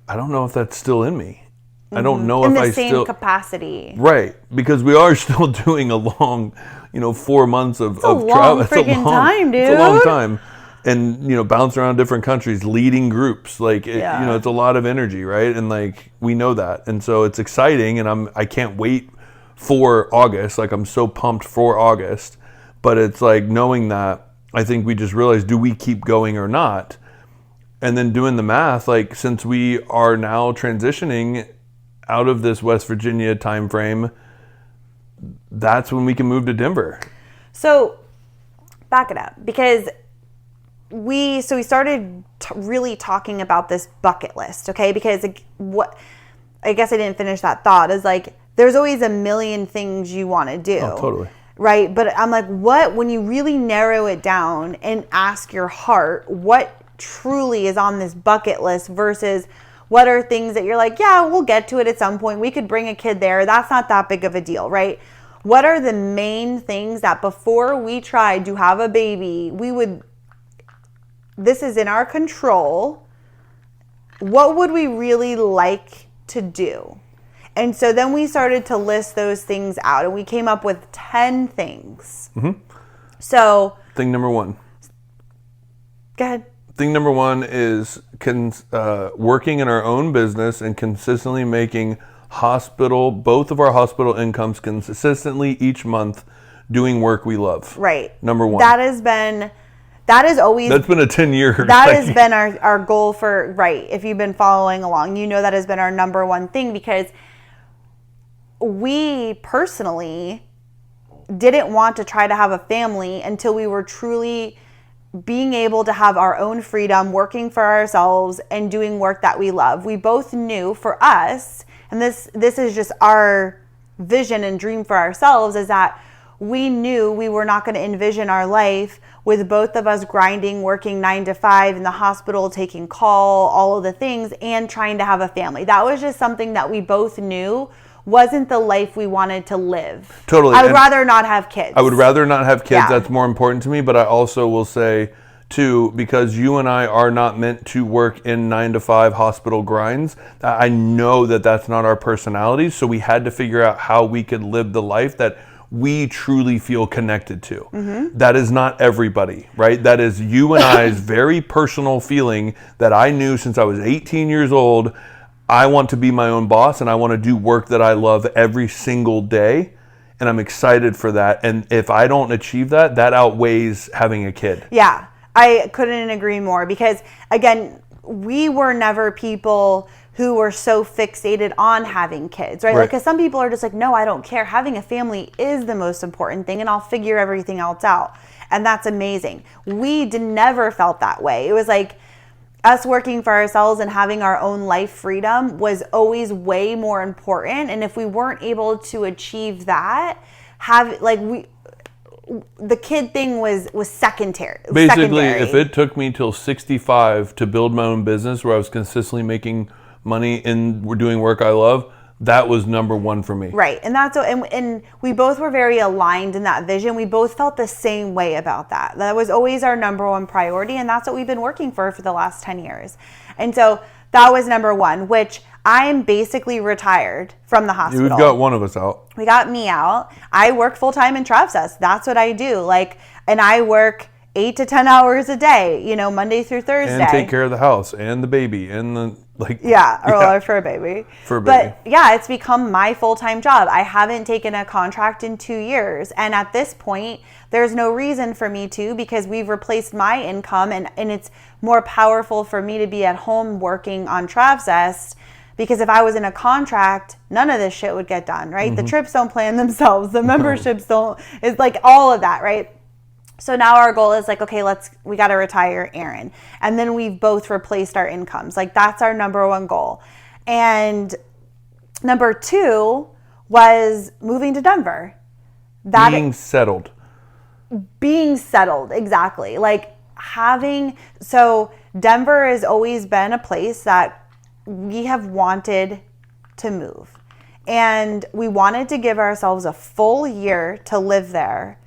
I don't know if that's still in me. I don't know in if the I same still capacity. right, because we are still doing a long, 4 months of long travel. freaking time, It's a long dude. time, and bounce around different countries, leading groups. Like Yeah. it's a lot of energy, right? And like we know that, and so it's exciting, and I can't wait for August. Like I'm so pumped for August, but it's like knowing that I think we just realized, do we keep going or not? And then doing the math, like since we are now transitioning out of this West Virginia time frame, that's when we can move to Denver. So back it up, because we started really talking about this bucket list, okay? Because what I guess I didn't finish that thought is like there's always a million things you want to do. Oh, totally. Right? But I'm like, what, when you really narrow it down and ask your heart what truly is on this bucket list versus what are things that you're like, yeah, we'll get to it at some point. We could bring a kid there. That's not that big of a deal, right? What are the main things that before we tried to have a baby, this is in our control. What would we really like to do? And so then we started to list those things out, and we came up with 10 things. Mm-hmm. So Thing number one. Go ahead. Thing number one is working in our own business and consistently making both of our hospital incomes consistently each month doing work we love. Right. Number one. That's been a 10-year. That has been our goal for, right. If you've been following along, that has been our number one thing, because we personally didn't want to try to have a family until we were truly being able to have our own freedom, working for ourselves and doing work that we love. We both knew for us, and this is just our vision and dream for ourselves, is that we knew we were not going to envision our life with both of us grinding, working 9 to 5 in the hospital, taking call, all of the things, and trying to have a family. That was just something that we both knew wasn't the life we wanted to live. Totally. I would rather not have kids. I would rather not have kids. Yeah. That's more important to me. But I also will say, too, because you and I are not meant to work in 9 to 5 hospital grinds, I know that that's not our personalities. So we had to figure out how we could live the life that we truly feel connected to. Mm-hmm. That is not everybody, right? That is you and I's very personal feeling that I knew since I was 18 years old. I want to be my own boss, and I want to do work that I love every single day, and I'm excited for that. And if I don't achieve that, that outweighs having a kid. Yeah, I couldn't agree more, because again, we were never people who were so fixated on having kids, right? Like, because some people are just like, no, I don't care. Having a family is the most important thing, and I'll figure everything else out. And that's amazing. We never felt that way. It was like, us working for ourselves and having our own life freedom was always way more important. And if we weren't able to achieve that, the kid thing was secondary. Basically, if it took me till 65 to build my own business where I was consistently making money and we're doing work I love, that was number one for me. Right. And and we both were very aligned in that vision. We both felt the same way about that. That was always our number one priority. And that's what we've been working for the last 10 years. And so that was number one, which I'm basically retired from the hospital. We've got one of us out. We got me out. I work full time in Travsessed. That's what I do. And I work 8 to 10 hours a day, Monday through Thursday. And take care of the house and the baby and the or for a baby. But yeah, it's become my full-time job. I haven't taken a contract in 2 years. And at this point, there's no reason for me to, because we've replaced my income, and it's more powerful for me to be at home working on Travsessed, because if I was in a contract, none of this shit would get done, right? Mm-hmm. The trips don't plan themselves. The memberships don't. It's like all of that, right? So now our goal is like, okay, we got to retire Aaron. And then we've both replaced our incomes. Like, that's our number one goal. And number two was moving to Denver. that being settled. Being settled, exactly. Like so Denver has always been a place that we have wanted to move. And we wanted to give ourselves a full year to live there,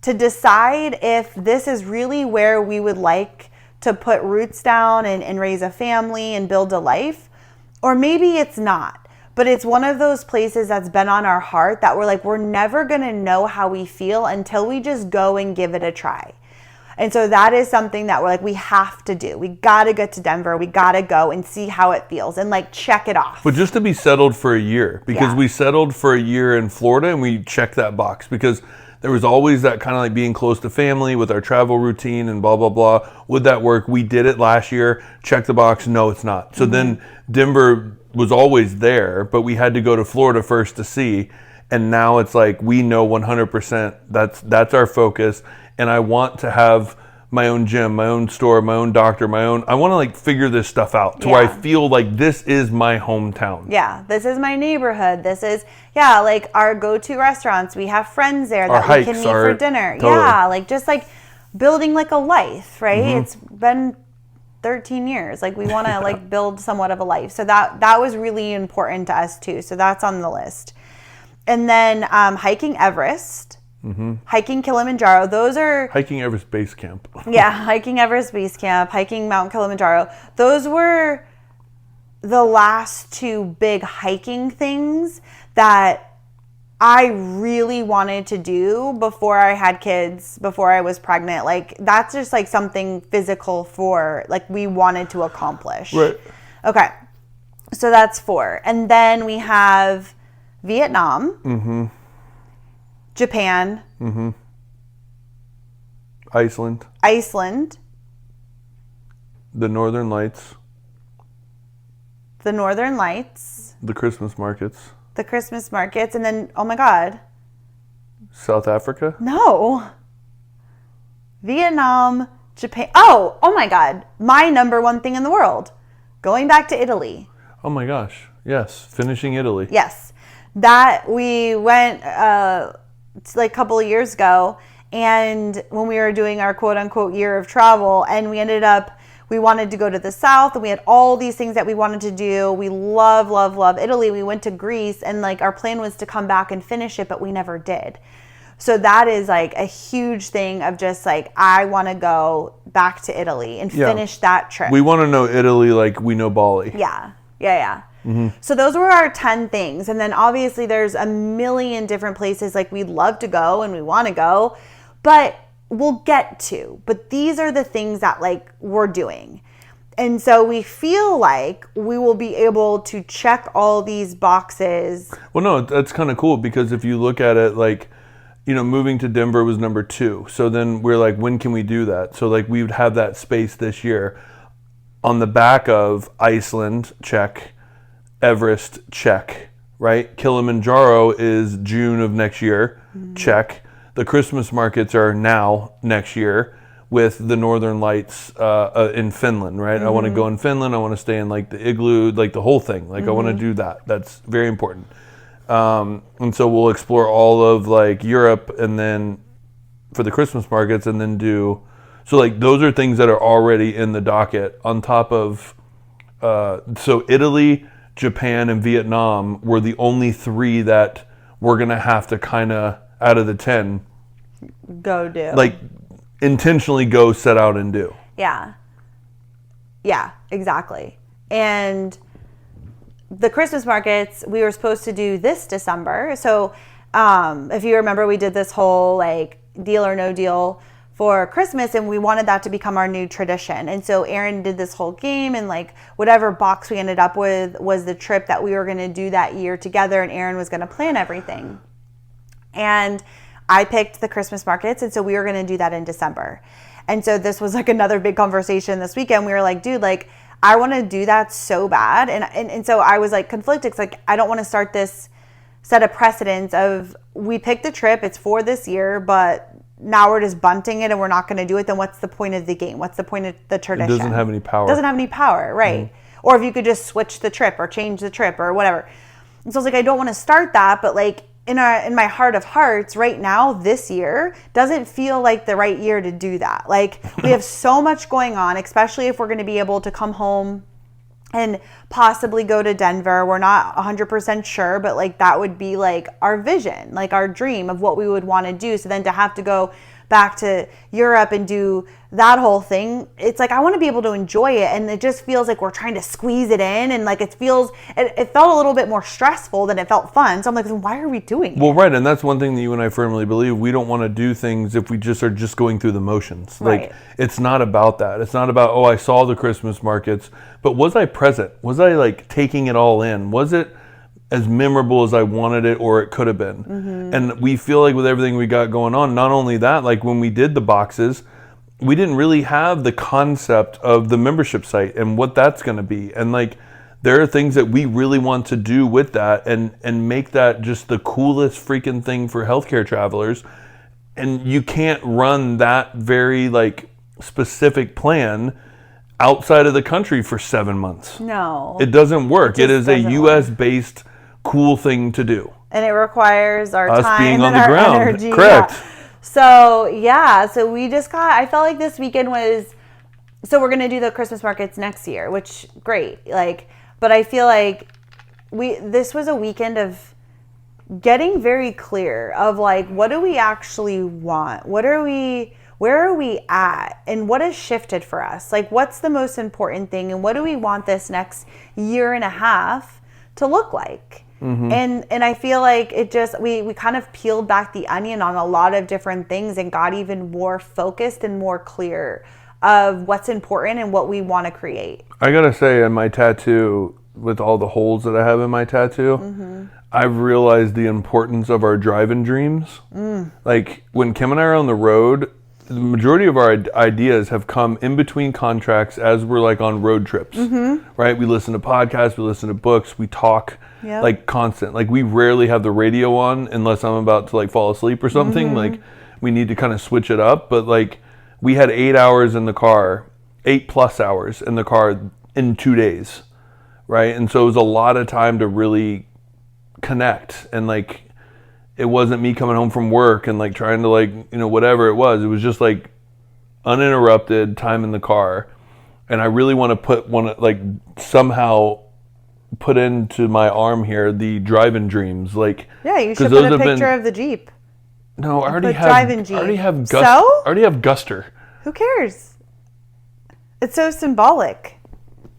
to decide if this is really where we would like to put roots down and raise a family and build a life, or maybe it's not. But it's one of those places that's been on our heart that we're like, we're never going to know how we feel until we just go and give it a try. And so that is something that we're like, we have to do. We got to get to Denver. We got to go and see how it feels and like check it off. But just to be settled for a year, because we settled for a year in Florida and we checked that box because there was always that kind of like being close to family with our travel routine and blah, blah, blah. Would that work? We did it last year. Check the box. No, it's not. So then Denver was always there, but we had to go to Florida first to see. And now it's like, we know 100% that's our focus. And I want to have my own gym, my own store, my own doctor, I want to like figure this stuff out to where I feel like this is my hometown. Yeah, this is my neighborhood. This is, like our go-to restaurants. We have friends there that we can meet for dinner. Totally. Yeah, like just like building like a life, right? It's been 13 years. Like we want to like build somewhat of a life. So that was really important to us too. So that's on the list. And then hiking Everest. Hiking Kilimanjaro. Those are hiking Everest Base Camp. Hiking Everest Base Camp, hiking Mount Kilimanjaro. Those were the last two big hiking things that I really wanted to do before I had kids, before I was pregnant. Like that's just like something physical for like we wanted to accomplish. Right. Okay. So that's 4. And then we have Vietnam. Japan, Iceland, the Northern Lights, the Christmas markets, and then, oh my God. South Africa? No. Vietnam, Japan. Oh my God. My number one thing in the world. Going back to Italy. Oh my gosh. Yes. Finishing Italy. Yes. That we went like a couple of years ago, and when we were doing our quote unquote year of travel, and we wanted to go to the south, and we had all these things that we wanted to do. We love Italy. We went to Greece, and like our plan was to come back and finish it, but we never did. So that is like a huge thing of just like, I want to go back to Italy and finish that trip. We want to know Italy like we know Bali. Yeah. So those were our 10 things. And then obviously there's a million different places like we'd love to go and we want to go, but we'll get to. But these are the things that like we're doing. And so we feel like we will be able to check all these boxes. Well, no, that's kind of cool because if you look at it like, moving to Denver was number 2. So then we're like, when can we do that? So like we would have that space this year. On the back of Iceland, check. Everest, check, right? Kilimanjaro is June of next year, check. The Christmas markets are now next year with the Northern Lights in Finland, right? I want to go in Finland. I want to stay in like the igloo, like the whole thing. Like I want to do that. That's very important. And so we'll explore all of like Europe and then for the Christmas markets and then so like those are things that are already in the docket on top of, so Italy, Japan, and Vietnam were the only 3 that we're going to have to kind of, out of the 10, go do. Like, intentionally go set out and do. Yeah, exactly. And the Christmas markets, we were supposed to do this December. So if you remember, we did this whole, like, deal or no deal for Christmas, and we wanted that to become our new tradition. And so Aaron did this whole game, and like whatever box we ended up with was the trip that we were going to do that year together, and Aaron was going to plan everything. And I picked the Christmas markets, and so we were going to do that in December. And so this was like another big conversation this weekend. We were like, dude, like I want to do that so bad. And so I was like conflicted. It's like, I don't want to start this set of precedents of we picked the trip, it's for this year, but now we're just bunting it and we're not going to do it. Then what's the point of the game? What's the point of the tradition? It doesn't have any power. Right. Or if you could just switch the trip or change the trip or whatever. And so I was like, I don't want to start that, but like in my heart of hearts right now, this year doesn't feel like the right year to do that. Like, we have so much going on, especially if we're going to be able to come home and possibly go to Denver. We're not 100% sure, but like that would be like our vision, like our dream of what we would want to do. So then to have to go back to Europe and do that whole thing, it's like I want to be able to enjoy it, and it just feels like we're trying to squeeze it in, and like it felt a little bit more stressful than it felt fun. So I'm like, why are we doing it? Well, right, and that's one thing that you and I firmly believe. We don't want to do things if we just are just going through the motions. Right. Like, it's not about that. It's not about, oh, I saw the Christmas markets, but was I present? Was I like taking it all in? Was it as memorable as I wanted it, or it could have been? Mm-hmm. And we feel like with everything we got going on, not only that, like when we did the boxes, we didn't really have the concept of the membership site and what that's going to be. And like, there are things that we really want to do with that and make that just the coolest freaking thing for healthcare travelers. And you can't run that very like specific plan outside of the country for 7 months. No. It doesn't work. It is a doesn't US based cool thing to do. And it requires our Us time being on and the our ground. energy. Correct. Yeah. So we just I felt like this weekend was, so we're going to do the Christmas markets next year, which great. Like, but I feel like this was a weekend of getting very clear of like, what do we actually want? Where are we at? And what has shifted for us? Like, what's the most important thing? And what do we want this next year and a half to look like? Mm-hmm. And I feel like it just, we kind of peeled back the onion on a lot of different things and got even more focused and more clear of what's important and what we want to create. I gotta say, in my tattoo, with all the holes that I have in my tattoo, mm-hmm. I've realized the importance of our drive-in dreams. Like, when Kim and I are on the road, the majority of our ideas have come in between contracts as we're like on road trips, right? We listen to podcasts, we listen to books, we talk like constant. Like, we rarely have the radio on unless I'm about to like fall asleep or something. Like, we need to kind of switch it up. But like, we had 8 hours in the car, 8+ hours in the car in 2 days, right? And so it was a lot of time to really connect. And like, it wasn't me coming home from work and like trying to like, you know, whatever it was. It was just like uninterrupted time in the car. And I really want to somehow put into my arm here the drive-in dreams. Like, yeah, you should put a picture of the Jeep. No, I already have drive-in Jeep. I already have So? I already have Guster. Who cares? It's so symbolic.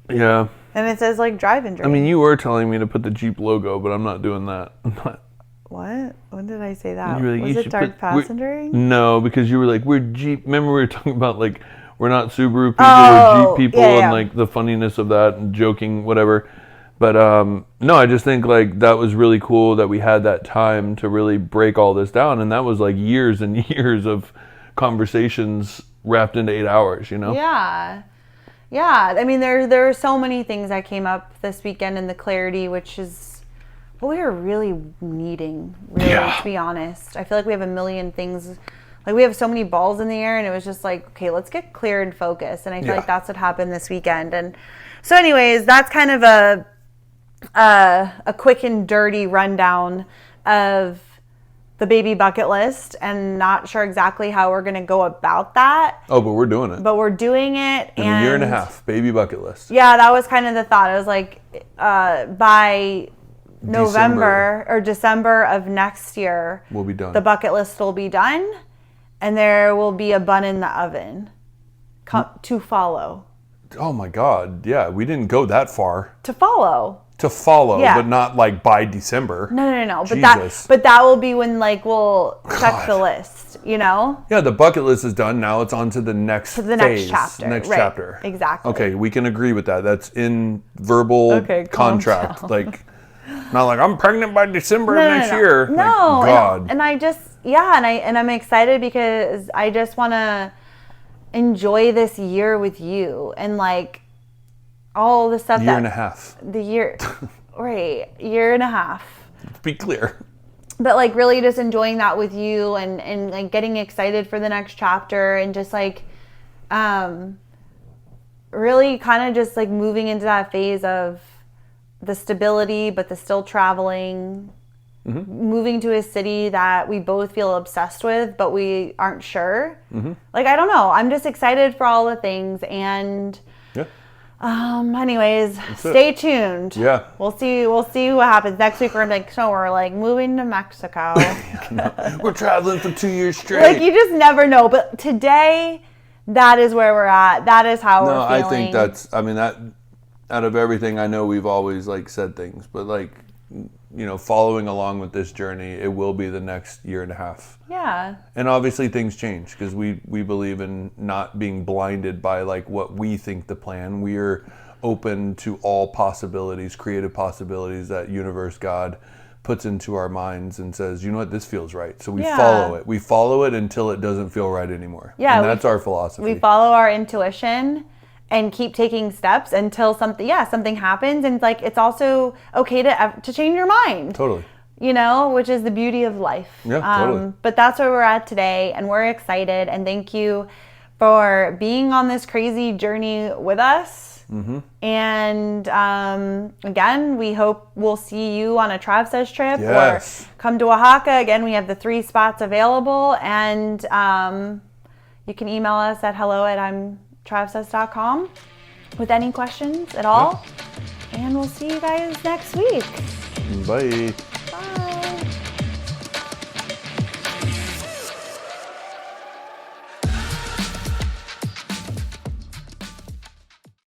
Yeah. And it says like drive-in dream. I mean, you were telling me to put the Jeep logo, but I'm not doing that. I'm not. What? When did I say that? Like, was it dark passengering? No, because you were like, we're Jeep. Remember we were talking about like, we're not Subaru people, Oh, we're Jeep people, yeah. and like the funniness of that and joking, whatever. But no, I just think like that was really cool that we had that time to really break all this down. And that was like years and years of conversations wrapped into 8 hours, you know? Yeah. Yeah. I mean, there are so many things that came up this weekend in the clarity, which is what we are really needing, really, to be honest. I feel like we have a million things. Like, we have so many balls in the air, and it was just like, okay, let's get clear and focused. And I feel like that's what happened this weekend. And so anyways, that's kind of a quick and dirty rundown of the baby bucket list, and not sure exactly how we're going to go about that. Oh, but we're doing it. But we're doing it. In a year and a half, baby bucket list. Yeah, that was kind of the thought. It was like by November or December of next year, we'll be done. The bucket list will be done, and there will be a bun in the oven to follow. Oh my God. Yeah, we didn't go that far. To follow. Yeah. But not like by December. No. Jesus. But that will be when like we'll check the list, you know? Yeah, the bucket list is done. Now it's on to the next phase. Next chapter. Next right. chapter. Exactly. Okay, we can agree with that. That's in verbal contract. Like, not like I'm pregnant by December of next year. No. Like, God. And I just and I'm excited because I just want to enjoy this year with you, and like all the stuff year and a half. The year, right? Year and a half. Let's be clear. But like really just enjoying that with you, and like getting excited for the next chapter, and just like really kind of just like moving into that phase of the stability, but the still traveling, moving to a city that we both feel obsessed with, but we aren't sure. Like, I don't know. I'm just excited for all the things. And Yeah. anyways, stay tuned. Yeah. We'll see what happens. Next week we're like, so we're like moving to Mexico. We're traveling for 2 years straight. Like, you just never know. But today, that is where we're at. That is how we're feeling. I think that's, I mean, that out of everything, I know we've always like said things, but like, you know, following along with this journey, it will be the next year and a half. Yeah. And obviously things change because we believe in not being blinded by like what we think the plan. We are open to all possibilities, creative possibilities that universe, God puts into our minds and says, you know what, this feels right. So we follow it. We follow it until it doesn't feel right anymore. Yeah. And that's our philosophy. We follow our intuition and keep taking steps until something happens. And like, it's also okay to change your mind. Totally. You know, which is the beauty of life. Yeah, totally. But that's where we're at today, and we're excited. And thank you for being on this crazy journey with us. And again, we hope we'll see you on a Travsessed trip or come to Oaxaca. Again, we have the 3 spots available, and you can email us at hello@imtravsessed.com with any questions at all. And we'll see you guys next week. Bye.